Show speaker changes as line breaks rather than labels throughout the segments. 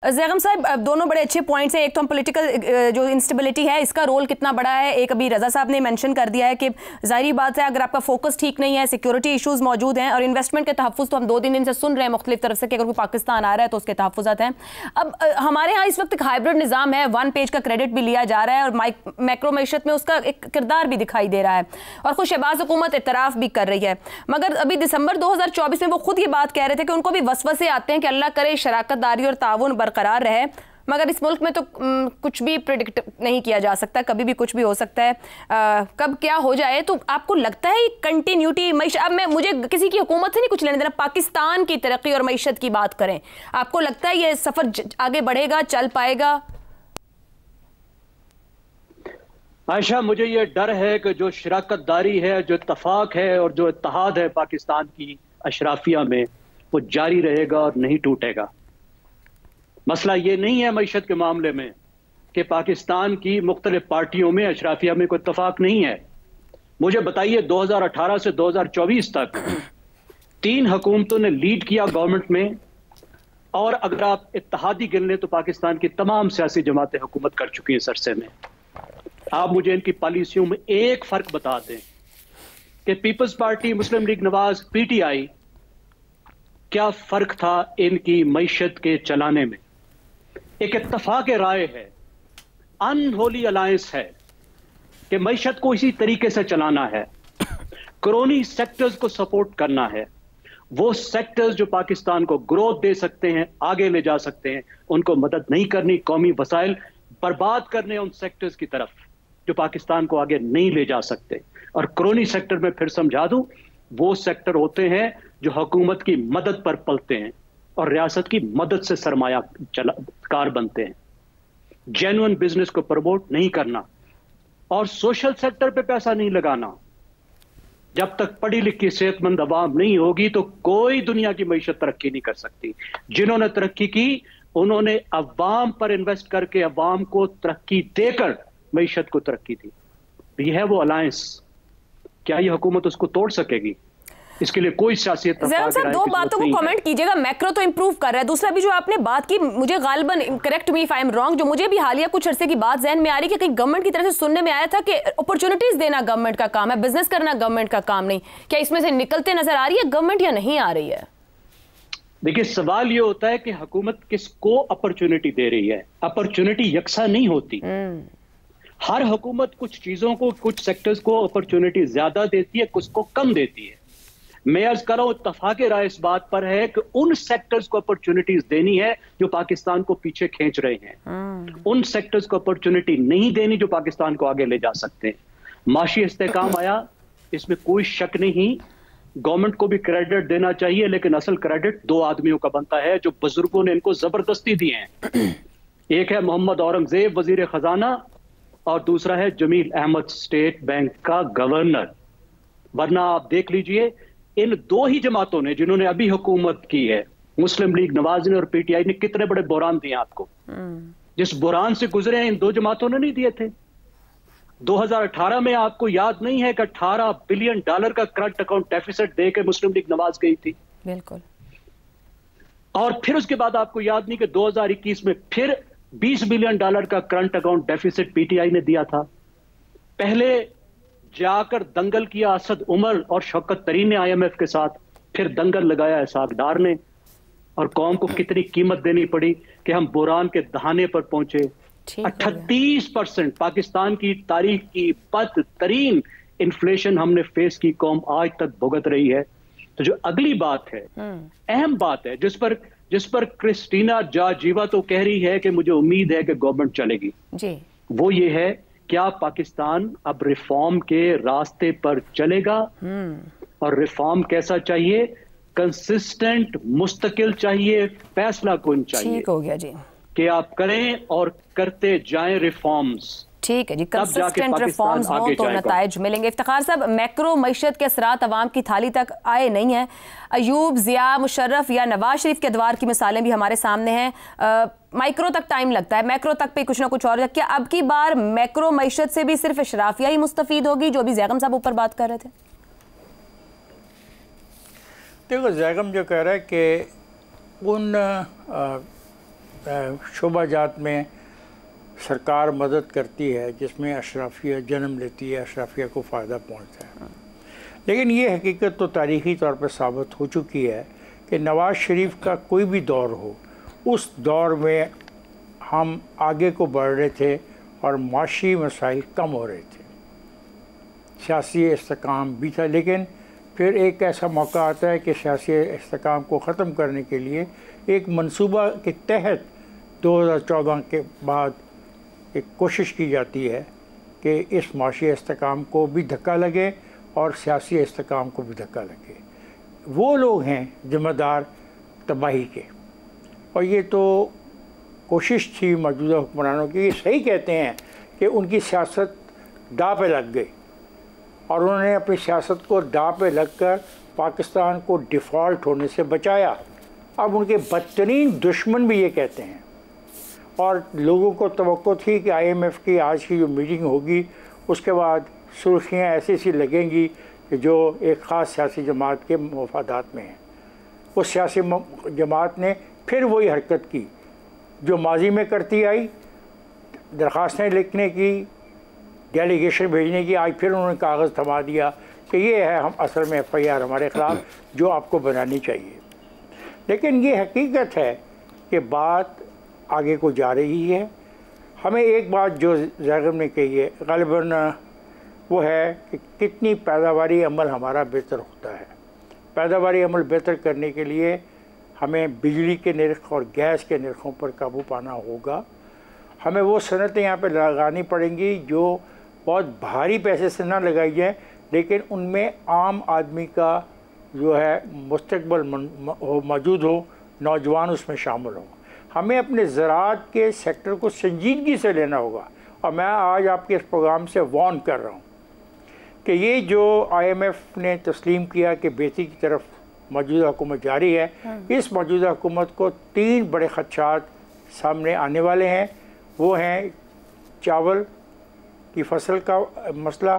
ज़ैगम साहब, दोनों बड़े अच्छे पॉइंट्स हैं। एक तो हम पॉलिटिकल जो इंस्टेबिलिटी है इसका रोल कितना बड़ा है, एक अभी रज़ा साहब ने मेंशन कर दिया है कि जाहिर बात है अगर आपका फोकस ठीक नहीं है, सिक्योरिटी इशूज़ मौजूद हैं, और इन्वेस्टमेंट के तहफ़्फ़ुज़ तो हम 2-3 दिन से सुन रहे हैं मुख्तलिफ तरफ से कि अगर कोई पाकिस्तान आ रहा है तो उसके तहफ़्फ़ुज़ात हैं। अब हमारे यहाँ इस वक्त एक हाइब्रिड निज़ाम है, 1 पेज का क्रेडिट भी लिया जा रहा है और मैक्रो मैशत में उसका एक किरदार भी दिखाई दे रहा है, और खुद शहबाज हुकूमत इतराफ़ भी कर रही है। मगर अभी दिसंबर 2024 में वो खुद ये बात कह रहे थे कि उनको भी वसवसे आते हैं कि अल्लाह करे शराकतदारी और ताउन बरकरार रहे, मगर इस मुल्क में तो कुछ भी प्रिडिक्ट नहीं किया जा सकता, कभी भी कुछ भी हो सकता है, कब क्या हो जाए। तो आपको लगता है कंटिन्यूटी अब मुझे किसी की हुकूमत से नहीं कुछ लेने देना, पाकिस्तान की तरक्की और मईशत की बात करें, आपको लगता है ये सफर आगे बढ़ेगा, चल पाएगा?
आयशा, मुझे ये डर है कि जो शराकतदारी है, जो इत्तफाक है और जो इत्तेहाद है पाकिस्तान की अशराफिया में, वो जारी रहेगा और नहीं टूटेगा। मसला ये नहीं है मईशत के मामले में कि पाकिस्तान की मुख्तलिफ पार्टियों में अशराफिया में कोई इत्तफाक नहीं है। मुझे बताइए 2018 से 2024 तक 3 हुकूमतों ने लीड किया गवर्नमेंट में, और अगर आप इत्तेहादी गिन लें तो पाकिस्तान की तमाम सियासी जमातें हुकूमत कर चुकी हैं इस अरसे में। आप मुझे इनकी पॉलिसियों में एक फर्क बता दें कि पीपल्स पार्टी, मुस्लिम लीग नवाज, पीटीआई, क्या फर्क था इनकी मईशत के चलाने में? एक इत्तफाक राय है, अनहोली अलायंस है कि मईशत को इसी तरीके से चलाना है, क्रोनी सेक्टर्स को सपोर्ट करना है। वो सेक्टर्स जो पाकिस्तान को ग्रोथ दे सकते हैं, आगे ले जा सकते हैं, उनको मदद नहीं करनी, कौमी वसाइल बर्बाद करने उन सेक्टर्स की तरफ जो पाकिस्तान को आगे नहीं ले जा सकते। और क्रोनी सेक्टर में फिर समझा दूं, वो सेक्टर होते हैं जो हुकूमत की मदद पर पलते हैं और रियासत की मदद से सरमाया कार बनते हैं। जेन्युइन बिजनेस को प्रमोट नहीं करना और सोशल सेक्टर पे पैसा नहीं लगाना। जब तक पढ़ी लिखी सेहतमंद अवाम नहीं होगी तो कोई दुनिया की मईशत तरक्की नहीं कर सकती। जिन्होंने तरक्की की उन्होंने अवाम पर इन्वेस्ट करके अवाम को तरक्की देकर मईशत को तरक्की दी। यह है वो अलायंस। क्या ये हुकूमत उसको तोड़ सकेगी? इसके लिए कोई सियासी
ज़ैगम साहब, 2 बातों को कमेंट कीजिएगा। मैक्रो तो इंप्रूव कर रहा है, दूसरा भी जो आपने बात की, मुझे गालिबन, correct me if I am wrong, जो मुझे भी हालिया कुछ अरसे की बात ज़हन में आ रही है कि कहीं गवर्नमेंट की तरफ से सुनने में आया था कि अपॉर्चुनिटीज देना गवर्नमेंट का काम है, बिजनेस करना गवर्नमेंट का काम नहीं। क्या इसमें से निकलते नजर आ रही है गवर्नमेंट या नहीं आ रही है?
देखिए, सवाल ये होता है कि हुकूमत किसको अपॉर्चुनिटी दे रही है। अपॉर्चुनिटी यकसा नहीं होती। हर हुकूमत कुछ चीजों को, कुछ सेक्टर्स को अपॉर्चुनिटी ज्यादा देती है, कुछ को कम देती है। मैं अर्ज कर रहा हूं, इत्तफाक राय इस बात पर है कि उन सेक्टर्स को अपॉर्चुनिटीज देनी है जो पाकिस्तान को पीछे खींच रहे हैं। उन सेक्टर्स को अपॉर्चुनिटी नहीं देनी जो पाकिस्तान को आगे ले जा सकते हैं। माशी इस्तेहकाम आया, इसमें कोई शक नहीं। गवर्नमेंट को भी क्रेडिट देना चाहिए, लेकिन असल क्रेडिट 2 आदमियों का बनता है जो बुजुर्गों ने इनको जबरदस्ती दिए हैं। एक है मोहम्मद औरंगजेब वजीर खजाना, और दूसरा है जमील अहमद स्टेट बैंक का गवर्नर। वरना आप देख लीजिए, इन 2 ही जमातों ने जिन्होंने अभी हुकूमत की है, मुस्लिम लीग नवाज ने और पीटीआई ने, कितने बड़े बुरान दिए आपको। जिस बुरान से गुजरे हैं इन 2 जमातों ने नहीं दिए थे। 2018 में आपको याद नहीं है कि $18 बिलियन का करंट अकाउंट डेफिसिट देकर मुस्लिम लीग नवाज गई थी?
बिल्कुल।
और फिर उसके बाद आपको याद नहीं कि 2021 में फिर $20 बिलियन का करंट अकाउंट डेफिसिट पीटीआई ने दिया था। पहले जाकर दंगल किया असद उमर और शौकत तरीन ने आईएमएफ के साथ, फिर दंगल लगाया इसाक डार ने, और कौम को कितनी कीमत देनी पड़ी कि हम बुरान के दहाने पर पहुंचे। 38% पाकिस्तान की तारीख की बदतरीन इन्फ्लेशन हमने फेस की, कौम आज तक भुगत रही है। तो जो अगली बात है, अहम बात है, जिस पर क्रिस्टीना जाजीवा तो कह रही है कि मुझे उम्मीद है कि गवर्नमेंट चलेगी जी, वो ये है, क्या पाकिस्तान अब रिफॉर्म के रास्ते पर चलेगा? और रिफॉर्म कैसा चाहिए? कंसिस्टेंट, मुस्तकिल चाहिए, फैसला कौन चाहिए।
ठीक हो गया जी, कि
आप करें और करते जाएं रिफॉर्म्स।
ठीक है जी, कंसिस्टेंट रिफॉर्म्स हो तो नताइज मिलेंगे। इफ्तिखार साहब, मैक्रो मईशत के असरात अवाम की थाली तक आए नहीं हैं। अयूब, ज़िया, मुशर्रफ या नवाज शरीफ के अदवार की मिसालें भी हमारे सामने हैं। माइक्रो तक टाइम लगता है, मैक्रो तक पे कुछ ना कुछ और। क्या अब की बार मैक्रो मईशत से भी सिर्फ अशराफिया ही मुस्तफीद होगी, जो भी ज़ैगम साहब ऊपर बात कर रहे थे?
देखो, ज़ैगम जो कह रहा है कि उन शोबाजात में सरकार मदद करती है जिसमें अशराफिया जन्म लेती है, अशराफिया को फ़ायदा पहुंचता है। लेकिन ये हकीकत तो तारीख़ी तौर पर साबित हो चुकी है कि नवाज़ शरीफ का कोई भी दौर हो, उस दौर में हम आगे को बढ़ रहे थे और माशी मसाइल कम हो रहे थे, सियासी इस्तेकाम भी था। लेकिन फिर एक ऐसा मौका आता है कि सियासी इस्तेकाम को ख़त्म करने के लिए एक मंसूबा के तहत 2014 के बाद एक कोशिश की जाती है कि इस माशी इस्तेकाम को भी धक्का लगे और सियासी इस्तेकाम को भी धक्का लगे। वो लोग हैं ज़िम्मेदार तबाही के, और ये तो कोशिश थी मौजूदा हुक्मरानों की। ये सही कहते हैं कि उनकी सियासत दाव पे लग गई और उन्होंने अपनी सियासत को दाव पे लगकर पाकिस्तान को डिफ़ॉल्ट होने से बचाया। अब उनके बदतरीन दुश्मन भी ये कहते हैं, और लोगों को तवक्को थी कि IMF की आज की जो मीटिंग होगी उसके बाद सुर्खियाँ ऐसी सी लगेंगी कि जो एक ख़ास सियासी जमात के मफादात में हैं। उस सियासी जमात ने फिर वही हरकत की जो माजी में करती आई, दरख्वास्तें लिखने की, डेलीगेशन भेजने की। आज फिर उन्होंने कागज़ थमा दिया कि ये है हम असल में FIR हमारे ख़िलाफ़ जो आपको बनानी चाहिए। लेकिन ये हकीकत है कि बात आगे को जा रही है। हमें एक बात जो ज़ाहिर ने कही है ग़ालिबन वो है कि कितनी पैदावारी अमल हमारा बेहतर होता है। पैदावारी अमल बेहतर करने के लिए हमें बिजली के निर्ख और गैस के निर्खों पर काबू पाना होगा। हमें वो सनतें यहाँ पे लगानी पड़ेंगी जो बहुत भारी पैसे से ना लगाई जाए, लेकिन उनमें आम आदमी का जो है मुस्तकबिल मौजूद हो, नौजवान उसमें शामिल हो। हमें अपने ज़राअत के सेक्टर को संजीदगी से लेना होगा। और मैं आज आपके इस प्रोग्राम से वार्न कर रहा हूँ कि ये जो IMF ने तस्लीम किया कि बेहतरी की तरफ मौजूदा हुकूमत जारी है, इस मौजूदा हुकूमत को 3 बड़े खदशात सामने आने वाले हैं। वो हैं चावल की फसल का मसला,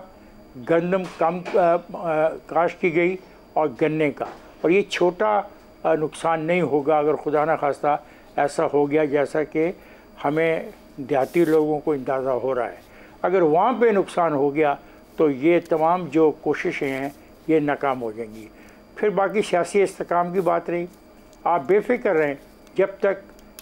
गंदम कम काश्त की गई, और गन्ने का। और ये छोटा नुकसान नहीं होगा अगर खुदा न खास्ता ऐसा हो गया जैसा कि हमें देहाती लोगों को अंदाज़ा हो रहा है। अगर वहाँ पे नुकसान हो गया तो ये तमाम जो कोशिशें हैं ये नाकाम हो जाएंगी। फिर बाकी सियासी इस्तेकाम की बात रही। आप बेफिक्र रहें, जब तक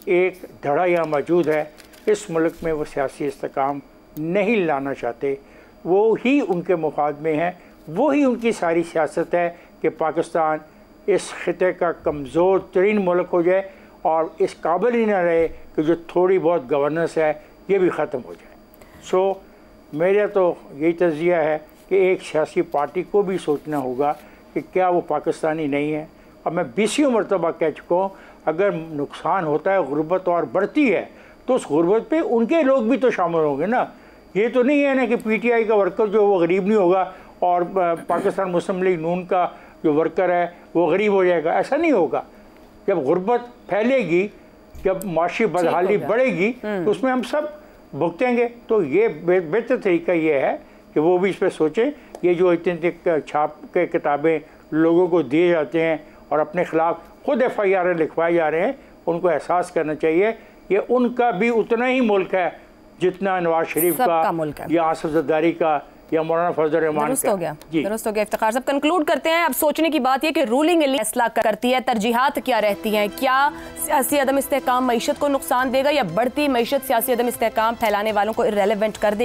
एक धड़ा यहाँ मौजूद है इस मुल्क में वो सियासी इस्तेकाम नहीं लाना चाहते, वो ही उनके मुफाद में है, वो ही उनकी सारी सियासत है कि पाकिस्तान इस खिते का कमज़ोर तरीन मुल्क हो जाए और इस काबिल ही ना रहे कि जो थोड़ी बहुत गवर्नेंस है ये भी ख़त्म हो जाए। सो मेरा तो यही तज़किया है कि एक सियासी पार्टी को भी सोचना होगा कि क्या वो पाकिस्तानी नहीं है। और मैं 20 मरतबा कह चुका हूँ, अगर नुकसान होता है, गुर्बत और बढ़ती है, तो उस गुर्बत पे उनके लोग भी तो शामिल होंगे ना। ये तो नहीं है ना कि PTI का वर्कर जो वो गरीब नहीं होगा और पाकिस्तान मुस्लिम लीग नून का जो वर्कर है वो गरीब हो जाएगा। ऐसा नहीं होगा। जब गुर्बत फैलेगी, जब माशी बदहाली बढ़ेगी, तो उसमें हम सब भुगतेंगे। तो ये बेहतर तरीका ये है कि वो भी इस पर सोचें। ये जो इतने छाप के किताबें लोगों को दिए जाते हैं और अपने ख़िलाफ़ खुद FIR लिखवाए जा रहे हैं, उनको एहसास करना चाहिए ये उनका भी उतना ही मुल्क है जितना नवाज शरीफ का या आसिफ ज़रदारी का या मौलाना फजल रहमान
दुरुस्त हो गया। दुरुस्त हो गया। इफ्तिखार साहब, कंक्लूड करते हैं। अब सोचने की बात यह कि रूलिंग एलिट फैसला करती है, तरजीहात क्या रहती हैं? क्या सियासी अदम इस्तेहकाम मईशत को नुकसान देगा या बढ़ती मईशत सियासी अदम इस्तेहकाम फैलाने वालों को इर्रेलेवेंट कर देगी?